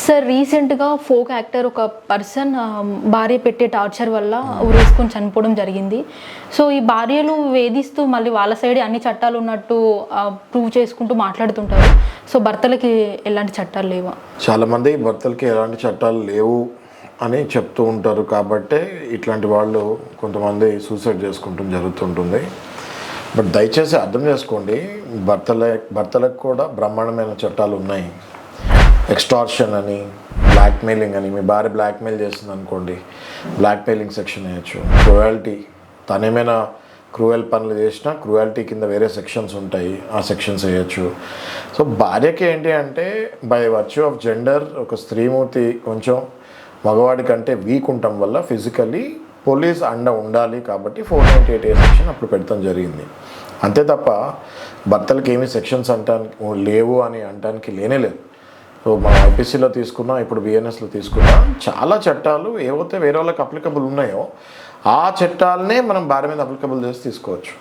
Sir రీసెంట్గా folk actor ఒక person భార్య పెట్టే టార్చర్ వల్ల ఊరేసుకొని చనిపోవడం జరిగింది. సో ఈ భార్యలు వేధిస్తూ మళ్ళీ వాళ్ళ సైడ్ అన్ని చట్టాలు ఉన్నట్టు ప్రూవ్ చేసుకుంటూ మాట్లాడుతుంటారు. సో భర్తలకి ఎలాంటి చట్టాలు లేవా? చాలామంది భర్తలకి ఎలాంటి చట్టాలు లేవు అని చెప్తూ ఉంటారు కాబట్టి ఇట్లాంటి వాళ్ళు కొంతమంది సూసైడ్ చేసుకుంటూ జరుగుతుంటుంది. బట్ దయచేసి అర్థం చేసుకోండి, భర్తలకు కూడా బ్రహ్మాండమైన చట్టాలు ఉన్నాయి. ఎక్స్టార్షన్ అని, బ్లాక్మెయిలింగ్ అని, మీ భార్య బ్లాక్మెయిల్ చేస్తుంది అనుకోండి, బ్లాక్మెయిలింగ్ సెక్షన్ వేయచ్చు. క్రూయల్టీ, తనేమైనా క్రూయల్ పనులు చేసినా క్రూయల్టీ కింద వేరే సెక్షన్స్ ఉంటాయి, ఆ సెక్షన్స్ వేయచ్చు. సో భార్యకి ఏంటి అంటే బై వర్చ్యూ ఆఫ్ జెండర్ ఒక స్త్రీమూర్తి కొంచెం మగవాడి కంటే వీక్ ఉండటం వల్ల ఫిజికలీ పోలీస్ అండ ఉండాలి కాబట్టి 498A సెక్షన్ అప్పుడు పెడతాం జరిగింది. అంతే తప్ప భర్తలకి ఏమి సెక్షన్స్ అంటానికి లేవు అని అంటానికి లేనేలేదు. సో మనం ఐపీసీలో తీసుకున్నా, ఇప్పుడు బిఎన్ఎస్లో తీసుకున్నా, చాలా చట్టాలు ఏవైతే వేరే వాళ్ళకి అప్లికబుల్ ఉన్నాయో ఆ చట్టాలనే మనం భార్య మీద అప్లికబుల్ చేసి తీసుకోవచ్చు.